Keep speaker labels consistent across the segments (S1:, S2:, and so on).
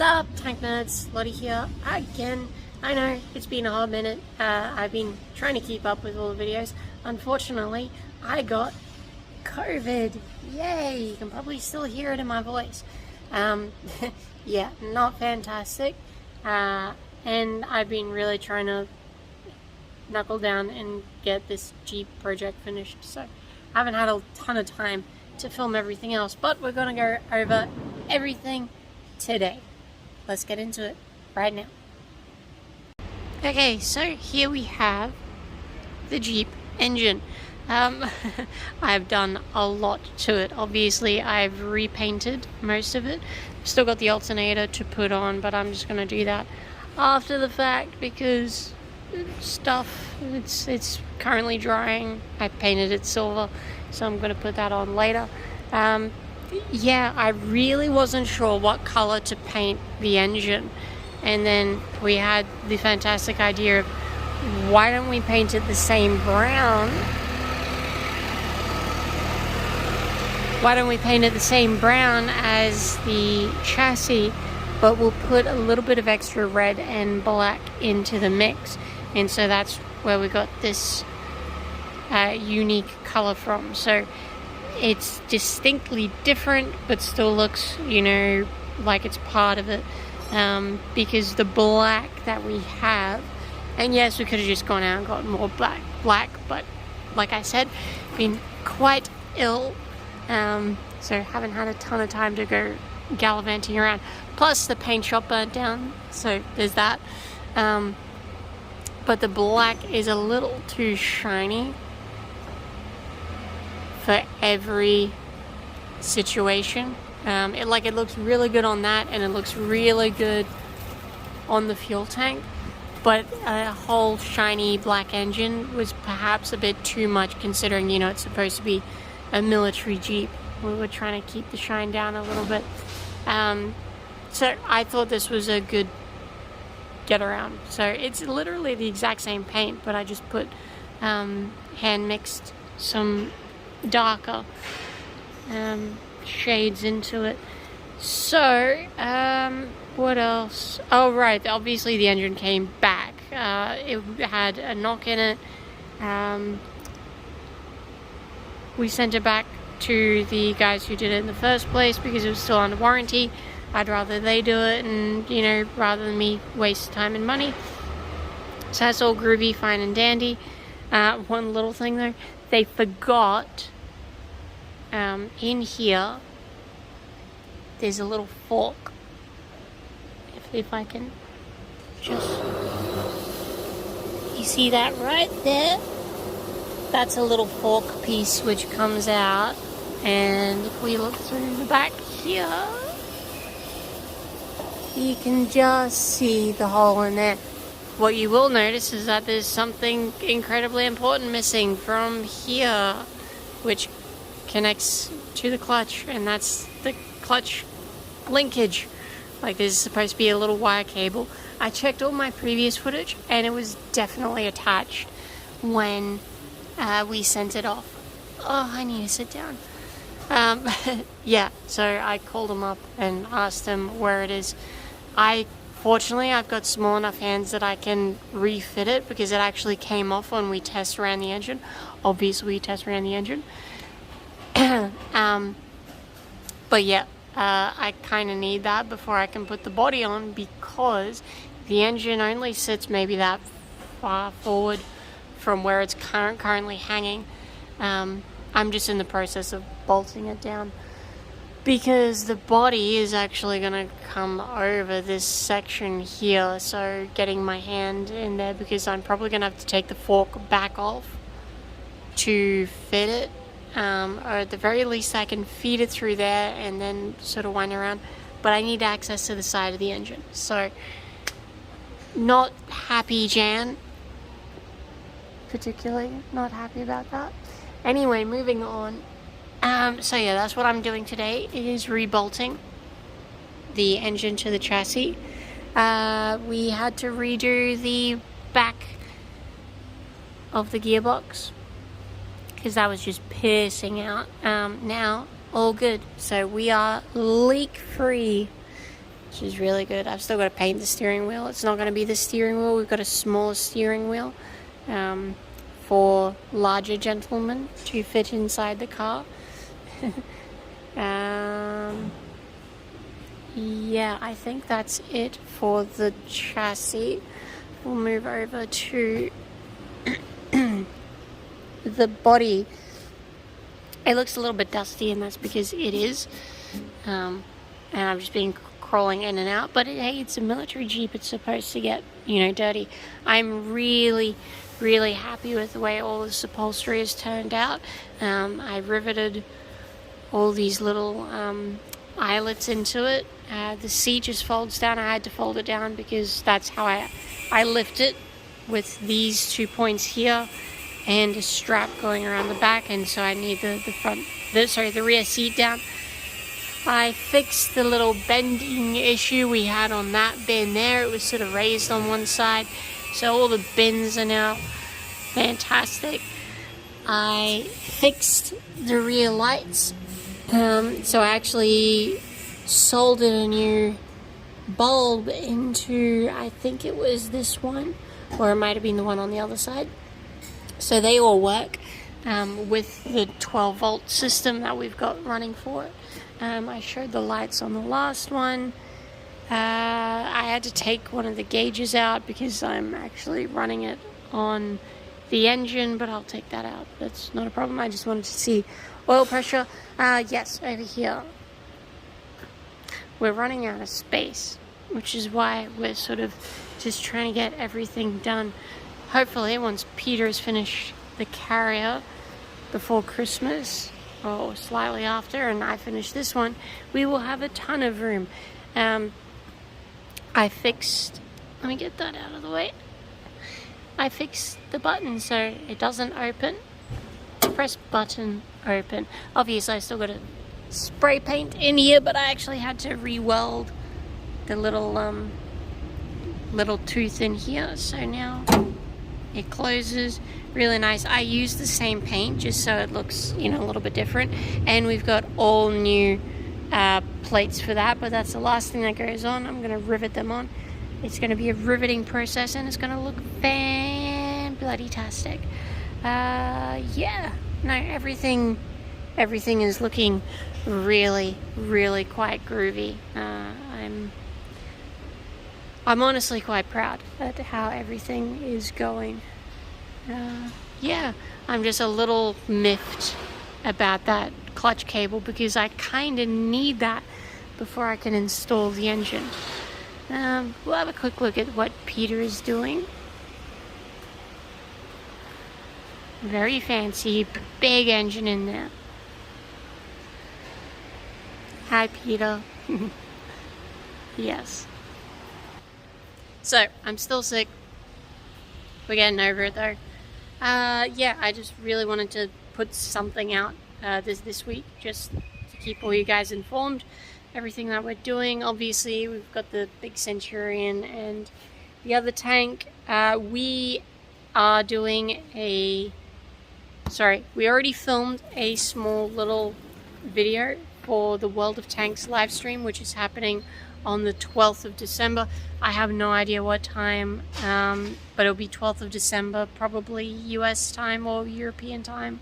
S1: Sup, Tank Nerds, Lottie here again. I know it's been a hot minute. I've been trying to keep up with all the videos. Unfortunately, I got COVID. Yay! You can probably still hear it in my voice. Yeah, not fantastic. And I've been really trying to knuckle down and get this Jeep project finished. So I haven't had a ton of time to film everything else, but we're gonna go over everything today. Let's get into it right now. Okay, so here we have the Jeep engine. I've done a lot to it. Obviously, I've repainted most of it. Still got the alternator to put on, but I'm just going to do that after the fact because it's currently drying. I painted it silver, so I'm going to put that on later. Yeah, I really wasn't sure what color to paint the engine, and then we had the fantastic idea of why don't we paint it the same brown? Why don't we paint it the same brown as the chassis, but we'll put a little bit of extra red and black into the mix, and so that's where we got this unique color from. So it's distinctly different, but still looks, you know, like it's part of it, because the black that we have, and yes, we could have just gone out and gotten more black, but like I said, been quite ill, so haven't had a ton of time to go gallivanting around. Plus the paint shop burnt down, so there's that. But the black is a little too shiny for every situation. It looks really good on that, and it looks really good on the fuel tank, but a whole shiny black engine was perhaps a bit too much, considering, you know, it's supposed to be a military Jeep. We were trying to keep the shine down a little bit, so I thought this was a good get around. So it's literally the exact same paint, but I just put hand mixed some darker shades into it. So what else? Oh right, obviously the engine came back. It had a knock in it. We sent it back to the guys who did it in the first place because it was still under warranty. I'd rather they do it, and, you know, rather than me waste time and money. So that's all groovy, fine and dandy. One little thing though, they forgot in here there's a little fork. If I can just, you see that right there? That's a little fork piece which comes out, and if we look through the back here, you can just see the hole in there. What you will notice is that there's something incredibly important missing from here, which connects to the clutch, and that's the clutch linkage. Like, there's supposed to be a little wire cable. I checked all my previous footage, and it was definitely attached when we sent it off. Oh, I need to sit down. Yeah, so I called them up and asked them where it is. Fortunately, I've got small enough hands that I can refit it, because it actually came off when we test ran the engine. Obviously, we test ran the engine. But yeah, I kind of need that before I can put the body on, because the engine only sits maybe that far forward from where it's currently hanging. I'm just in the process of bolting it down, because the body is actually going to come over this section here, so getting my hand in there, because I'm probably going to have to take the fork back off to fit it, or at the very least I can feed it through there and then sort of wind around, but I need access to the side of the engine. So not happy, Jan, particularly not happy about that. Anyway, moving on. So yeah, that's what I'm doing today, is rebolting the engine to the chassis. We had to redo the back of the gearbox because that was just pissing out. Now all good, so we are leak free which is really good. I've still got to paint the steering wheel. It's not going to be the steering wheel. We've got a smaller steering wheel for larger gentlemen to fit inside the car. Yeah, I think that's it for the chassis. We'll move over to the body. It looks a little bit dusty, and that's because it is. And I've just been crawling in and out. But hey, it's a military Jeep. It's supposed to get, dirty. I'm really, really happy with the way all this upholstery has turned out. I riveted all these little eyelets into it. The seat just folds down. I had to fold it down because that's how I lift it, with these 2 points here and a strap going around the back, and so I need the rear seat down. I fixed the little bending issue we had on that bin there. It was sort of raised on one side, so all the bins are now fantastic. I fixed the rear lights, so I actually soldered a new bulb into, I think it was this one, or it might have been the one on the other side. So they all work with the 12 volt system that we've got running for it. I showed the lights on the last one. I had to take one of the gauges out because I'm actually running it on the engine, but I'll take that out. That's not a problem. I just wanted to see oil pressure. Yes, over here. We're running out of space, which is why we're sort of just trying to get everything done. Hopefully, once Peter's finished the carrier before Christmas, or slightly after, and I finish this one, we will have a ton of room. I fixed, let me get that out of the way. I fixed the button so it doesn't open. Press button, open. Obviously, I still got to spray paint in here, but I actually had to re-weld the little tooth in here, so now it closes really nice. I use the same paint just so it looks, a little bit different, and we've got all new plates for that, but that's the last thing that goes on. I'm going to rivet them on. It's going to be a riveting process, and it's going to look fan-bloody-tastic. Yeah, no, everything is looking really, really quite groovy. I'm honestly quite proud at how everything is going. Yeah, I'm just a little miffed about that clutch cable because I kind of need that before I can install the engine. We'll have a quick look at what Peter is doing. Very fancy, big engine in there. Hi, Peter. Yes. So, I'm still sick. We're getting over it though. Yeah, I just really wanted to put something out this week just to keep all you guys informed. Everything that we're doing. Obviously, we've got the big Centurion and the other tank. We are doing we already filmed a small little video for the World of Tanks live stream, which is happening on the 12th of December. I have no idea what time, but it'll be 12th of December, probably US time or European time.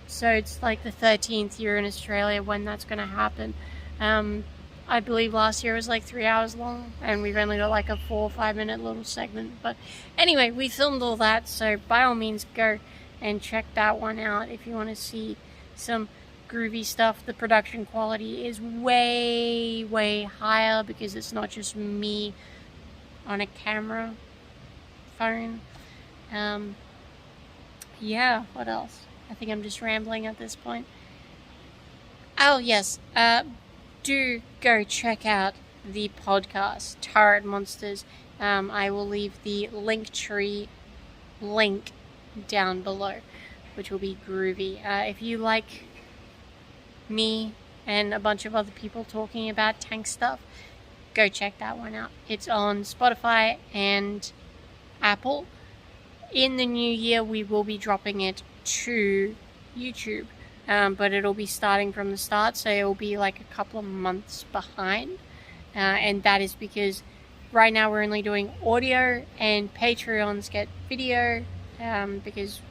S1: So it's like the 13th year in Australia when that's going to happen. I believe last year was like 3 hours long, and we've only got like a 4 or 5 minute little segment. But anyway, we filmed all that, so by all means go and check that one out if you want to see some groovy stuff. The production quality is way, way higher because it's not just me on a camera phone. Yeah, what else? I think I'm just rambling at this point. Oh yes, do go check out the podcast Turret Monsters. I will leave the Linktree link down below, which will be groovy. If you like me and a bunch of other people talking about tank stuff, go check that one out. It's on Spotify and Apple. In the new year, we will be dropping it to YouTube, but it'll be starting from the start, so it'll be like a couple of months behind. and that is because right now we're only doing audio, and Patreons get video because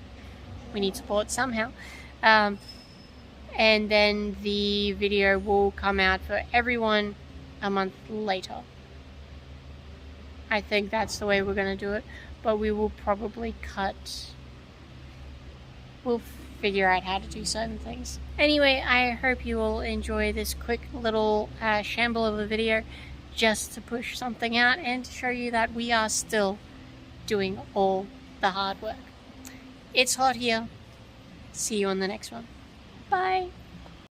S1: we need support somehow. And then the video will come out for everyone a month later. I think that's the way we're going to do it, but we will probably we'll figure out how to do certain things. Anyway, I hope you all enjoy this quick little shamble of a video just to push something out and to show you that we are still doing all the hard work. It's hot here. See you on the next one. Bye.